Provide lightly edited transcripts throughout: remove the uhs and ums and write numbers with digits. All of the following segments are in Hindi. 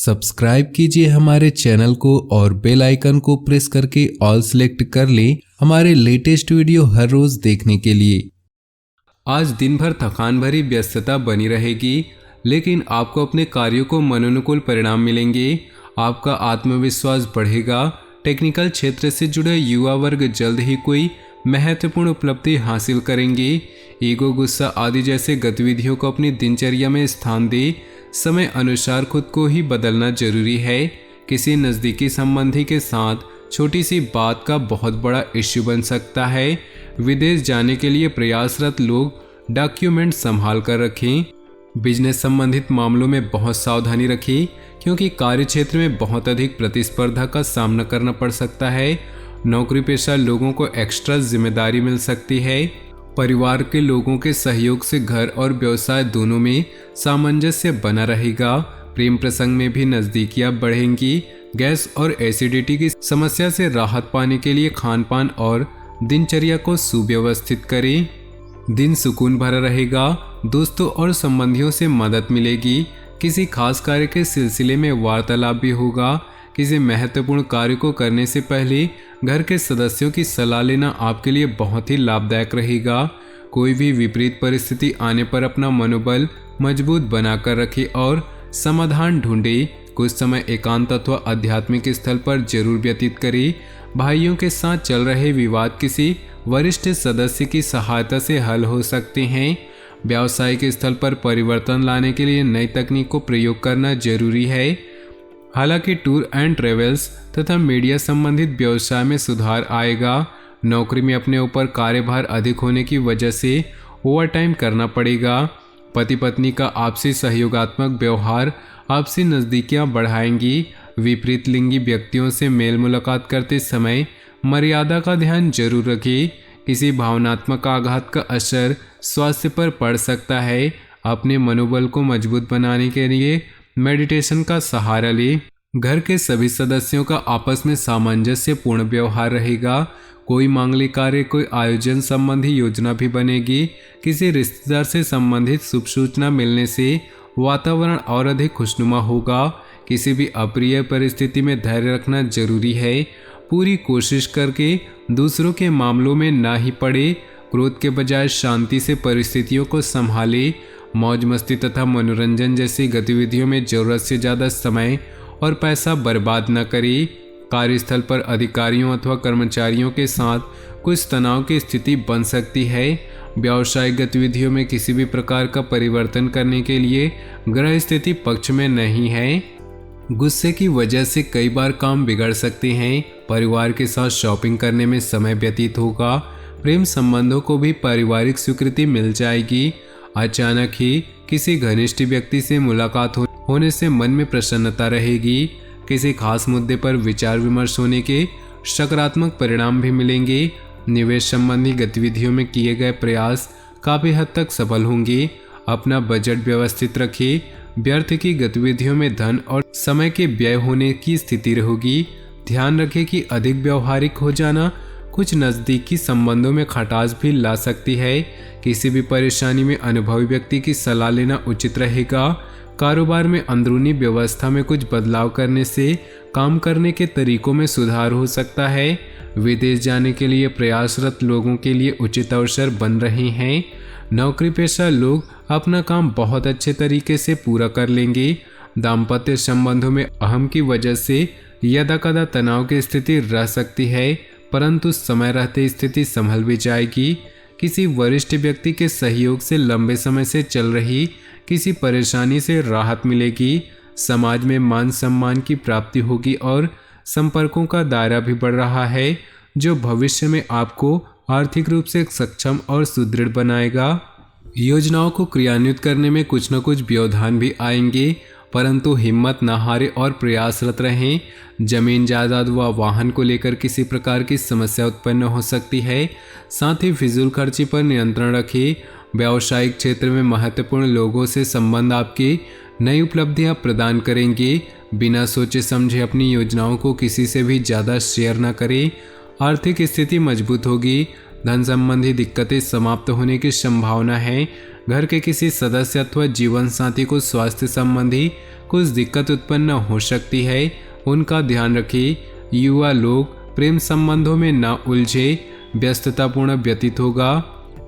सब्सक्राइब कीजिए हमारे चैनल को और बेल आइकन को प्रेस करके ऑल सेलेक्ट कर लें हमारे लेटेस्ट वीडियो हर रोज देखने के लिए। आज दिन भर थकान भरी व्यस्तता बनी रहेगी, लेकिन आपको अपने कार्यों को मनोनुकूल परिणाम मिलेंगे। आपका आत्मविश्वास बढ़ेगा। टेक्निकल क्षेत्र से जुड़े युवा वर्ग जल्द ही कोई महत्वपूर्ण उपलब्धि हासिल करेंगे। ईगो, गुस्सा आदि जैसे गतिविधियों को अपनी दिनचर्या में स्थान दे। समय अनुसार खुद को ही बदलना जरूरी है। किसी नज़दीकी संबंधी के साथ छोटी सी बात का बहुत बड़ा इश्यू बन सकता है। विदेश जाने के लिए प्रयासरत लोग डॉक्यूमेंट संभाल कर रखें। बिजनेस संबंधित मामलों में बहुत सावधानी रखें, क्योंकि कार्य क्षेत्र में बहुत अधिक प्रतिस्पर्धा का सामना करना पड़ सकता है। नौकरी पेशा लोगों को एक्स्ट्रा जिम्मेदारी मिल सकती है। परिवार के लोगों के सहयोग से घर और व्यवसाय दोनों में सामंजस्य बना रहेगा। प्रेम प्रसंग में भी नज़दीकियां बढ़ेंगी। गैस और एसिडिटी की समस्या से राहत पाने के लिए खान पान और दिनचर्या को सुव्यवस्थित करें। दिन सुकून भरा रहेगा। दोस्तों और संबंधियों से मदद मिलेगी। किसी खास कार्य के सिलसिले में वार्तालाप भी होगा। किसी महत्वपूर्ण कार्य को करने से पहले घर के सदस्यों की सलाह लेना आपके लिए बहुत ही लाभदायक रहेगा। कोई भी विपरीत परिस्थिति आने पर अपना मनोबल मजबूत बनाकर रखें और समाधान ढूंढें। कुछ समय एकांत अथवा आध्यात्मिक स्थल पर जरूर व्यतीत करें। भाइयों के साथ चल रहे विवाद किसी वरिष्ठ सदस्य की सहायता से हल हो सकते हैं। व्यावसायिक स्थल पर परिवर्तन लाने के लिए नई तकनीक को प्रयोग करना जरूरी है। हालांकि टूर एंड ट्रेवल्स तथा मीडिया संबंधित व्यवसाय में सुधार आएगा। नौकरी में अपने ऊपर कार्यभार अधिक होने की वजह से ओवरटाइम करना पड़ेगा। पति पत्नी का आपसी सहयोगात्मक व्यवहार आपसी नज़दीकियां बढ़ाएंगी। विपरीत लिंगी व्यक्तियों से मेल मुलाकात करते समय मर्यादा का ध्यान जरूर रखें। किसी भावनात्मक आघात का असर स्वास्थ्य पर पड़ सकता है। अपने मनोबल को मजबूत बनाने के लिए मेडिटेशन का सहारा लें। घर के सभी सदस्यों का आपस में सामंजस्यपूर्ण व्यवहार रहेगा। कोई मांगलिक कार्य, कोई आयोजन संबंधी योजना भी बनेगी। किसी रिश्तेदार से संबंधित शुभ सूचना मिलने से वातावरण और अधिक खुशनुमा होगा। किसी भी अप्रिय परिस्थिति में धैर्य रखना जरूरी है। पूरी कोशिश करके दूसरों के मामलों में ना ही पड़े। क्रोध के बजाय शांति से परिस्थितियों को संभाले। मौज मस्ती तथा मनोरंजन जैसी गतिविधियों में जरूरत से ज़्यादा समय और पैसा बर्बाद न करें। कार्यस्थल पर अधिकारियों अथवा कर्मचारियों के साथ कुछ तनाव की स्थिति बन सकती है। व्यावसायिक गतिविधियों में किसी भी प्रकार का परिवर्तन करने के लिए ग्रह स्थिति पक्ष में नहीं है। गुस्से की वजह से कई बार काम बिगड़ सकते हैं। परिवार के साथ शॉपिंग करने में समय व्यतीत होगा। प्रेम संबंधों को भी पारिवारिक स्वीकृति मिल जाएगी। अचानक ही किसी घनिष्ठ व्यक्ति से मुलाकात होने से मन में प्रसन्नता रहेगी। किसी खास मुद्दे पर विचार विमर्श होने के सकारात्मक परिणाम भी मिलेंगे। निवेश संबंधी गतिविधियों में किए गए प्रयास काफ़ी हद तक सफल होंगे। अपना बजट व्यवस्थित रखें। व्यर्थ की गतिविधियों में धन और समय के व्यय होने की स्थिति रहेगी। ध्यान रखें कि अधिक व्यवहारिक हो जाना कुछ नज़दीकी संबंधों में खटास भी ला सकती है। किसी भी परेशानी में अनुभवी व्यक्ति की सलाह लेना उचित रहेगा। कारोबार में अंदरूनी व्यवस्था में कुछ बदलाव करने से काम करने के तरीकों में सुधार हो सकता है। विदेश जाने के लिए प्रयासरत लोगों के लिए उचित अवसर बन रहे हैं। नौकरी पेशा लोग अपना काम बहुत अच्छे तरीके से पूरा कर लेंगे। दाम्पत्य संबंधों में अहम की वजह से यदा कदा तनाव की स्थिति रह सकती है, परंतु समय रहते स्थिति संभल भी जाएगी। किसी वरिष्ठ व्यक्ति के सहयोग से लंबे समय से चल रही किसी परेशानी से राहत मिलेगी। समाज में मान सम्मान की प्राप्ति होगी और संपर्कों का दायरा भी बढ़ रहा है, जो भविष्य में आपको आर्थिक रूप से सक्षम और सुदृढ़ बनाएगा। योजनाओं को क्रियान्वित करने में कुछ न कुछ व्यवधान भी आएंगे, परंतु हिम्मत न हारे और प्रयासरत रहें। जमीन जायदाद व वाहन को लेकर किसी प्रकार की समस्या उत्पन्न हो सकती है। साथ ही फिजूल खर्ची पर नियंत्रण रखें। व्यावसायिक क्षेत्र में महत्वपूर्ण लोगों से संबंध आपकी नई उपलब्धियां प्रदान करेंगे। बिना सोचे समझे अपनी योजनाओं को किसी से भी ज़्यादा शेयर न करें। आर्थिक स्थिति मजबूत होगी। धन संबंधी दिक्कतें समाप्त होने की संभावना है। घर के किसी सदस्य अथवा जीवन साथी को स्वास्थ्य संबंधी कुछ दिक्कत उत्पन्न हो सकती है, उनका ध्यान रखें। युवा लोग प्रेम संबंधों में न उलझे, व्यस्ततापूर्ण व्यतीत होगा।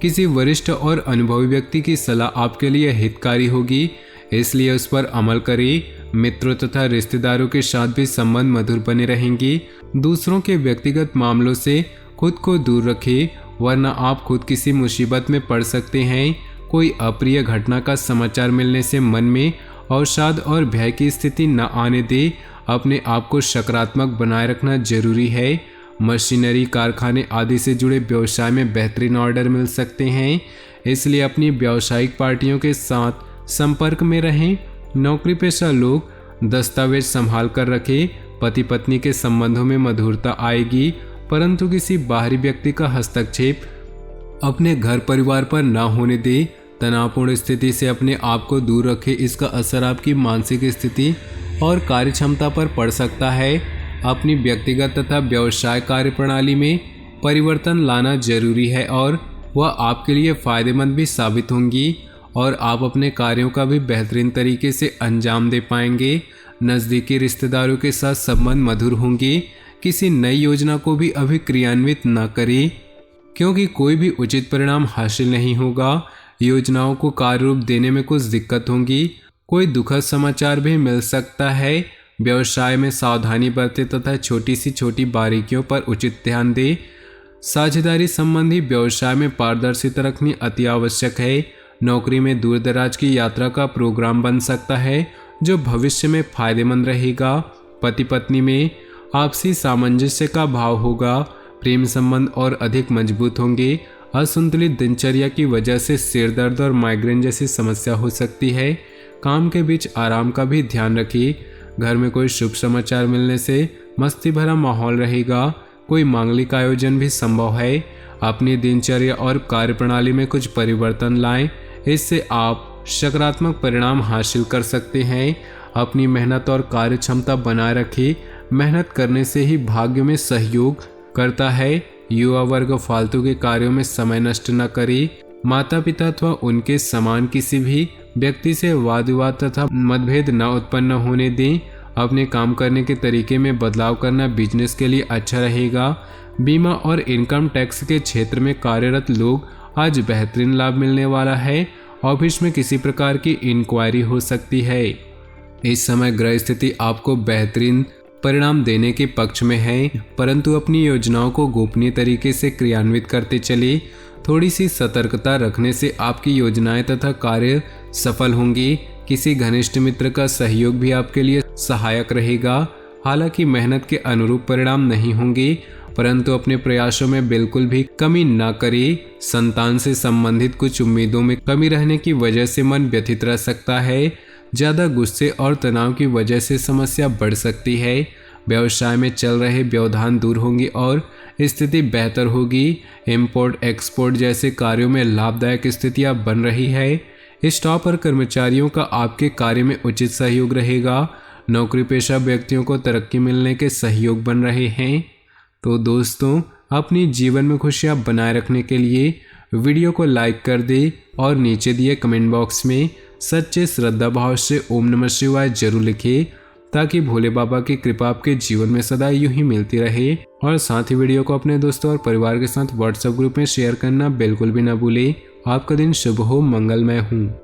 किसी वरिष्ठ और अनुभवी व्यक्ति की सलाह आपके लिए हितकारी होगी, इसलिए उस पर अमल करें। मित्रों तथा रिश्तेदारों के साथ भी संबंध मधुर बने रहेंगे। दूसरों के व्यक्तिगत मामलों से खुद को दूर रखें, वरना आप खुद किसी मुसीबत में पड़ सकते हैं। कोई अप्रिय घटना का समाचार मिलने से मन में अवसाद और भय की स्थिति न आने दे। अपने आप को सकारात्मक बनाए रखना जरूरी है। मशीनरी, कारखाने आदि से जुड़े व्यवसाय में बेहतरीन ऑर्डर मिल सकते हैं, इसलिए अपनी व्यावसायिक पार्टियों के साथ संपर्क में रहें। नौकरी पेशा लोग दस्तावेज संभाल कर रखें। पति पत्नी के संबंधों में मधुरता आएगी, परंतु किसी बाहरी व्यक्ति का हस्तक्षेप अपने घर परिवार पर न होने दे। तनावपूर्ण स्थिति से अपने आप को दूर रखें, इसका असर आपकी मानसिक स्थिति और कार्यक्षमता पर पड़ सकता है। अपनी व्यक्तिगत तथा व्यवसाय कार्यप्रणाली में परिवर्तन लाना जरूरी है और वह आपके लिए फायदेमंद भी साबित होंगी और आप अपने कार्यों का भी बेहतरीन तरीके से अंजाम दे पाएंगे। नज़दीकी रिश्तेदारों के साथ संबंध मधुर होंगे। किसी नई योजना को भी अभी क्रियान्वित न करें, क्योंकि कोई भी उचित परिणाम हासिल नहीं होगा। योजनाओं को कार्य रूप देने में कुछ दिक्कत होंगी। कोई दुखद समाचार भी मिल सकता है। व्यवसाय में सावधानी बरतें तथा छोटी सी छोटी बारीकियों पर उचित ध्यान दें। साझेदारी संबंधी व्यवसाय में पारदर्शिता रखनी अति आवश्यक है। नौकरी में दूर दराज की यात्रा का प्रोग्राम बन सकता है, जो भविष्य में फायदेमंद रहेगा। पति पत्नी में आपसी सामंजस्य का भाव होगा। प्रेम संबंध और अधिक मजबूत होंगे। असंतुलित दिनचर्या की वजह से सिर दर्द और माइग्रेन जैसी समस्या हो सकती है। काम के बीच आराम का भी ध्यान रखिए। घर में कोई शुभ समाचार मिलने से मस्ती भरा माहौल रहेगा। कोई मांगलिक आयोजन भी संभव है। अपनी दिनचर्या और कार्यप्रणाली में कुछ परिवर्तन लाएं, इससे आप सकारात्मक परिणाम हासिल कर सकते हैं। अपनी मेहनत और कार्य क्षमता बनाए रखें। मेहनत करने से ही भाग्य में सहयोग करता है। युवा वर्ग फालतू के कार्यों में समय नष्ट न करे। माता पिता अथवा उनके समान किसी भी व्यक्ति से वाद विवाद तथा मतभेद न उत्पन्न होने दें। अपने काम करने के तरीके में बदलाव करना बिजनेस के लिए अच्छा रहेगा। बीमा और इनकम टैक्स के क्षेत्र में कार्यरत लोग आज बेहतरीन लाभ मिलने वाला है। ऑफिस में किसी प्रकार की इंक्वायरी हो सकती है। इस समय ग्रह स्थिति आपको बेहतरीन परिणाम देने के पक्ष में है, परंतु अपनी योजनाओं को गोपनीय तरीके से क्रियान्वित करते चले। थोड़ी सी सतर्कता रखने से आपकी योजनाएं तथा कार्य सफल होंगी। किसी घनिष्ठ मित्र का सहयोग भी आपके लिए सहायक रहेगा। हालांकि मेहनत के अनुरूप परिणाम नहीं होंगे, परंतु अपने प्रयासों में बिल्कुल भी कमी न करें। संतान से संबंधित कुछ उम्मीदों में कमी रहने की वजह से मन व्यथित रह सकता है। ज़्यादा गुस्से और तनाव की वजह से समस्या बढ़ सकती है। व्यवसाय में चल रहे व्यवधान दूर होंगे और स्थिति बेहतर होगी। इंपोर्ट एक्सपोर्ट जैसे कार्यों में लाभदायक स्थितियां बन रही है। स्टाफ और कर्मचारियों का आपके कार्य में उचित सहयोग रहेगा। नौकरी पेशा व्यक्तियों को तरक्की मिलने के सहयोग बन रहे हैं। तो दोस्तों, अपनी जीवन में खुशियां बनाए रखने के लिए वीडियो को लाइक कर दे और नीचे दिए कमेंट बॉक्स में सच्चे श्रद्धा भाव से ओम नमः शिवाय जरूर लिखें, ताकि भोले बाबा की कृपा आपके जीवन में सदा यूं ही मिलती रहे। और साथ ही वीडियो को अपने दोस्तों और परिवार के साथ व्हाट्सएप ग्रुप में शेयर करना बिल्कुल भी ना भूलें। आपका दिन शुभ हो, मंगलमय हो।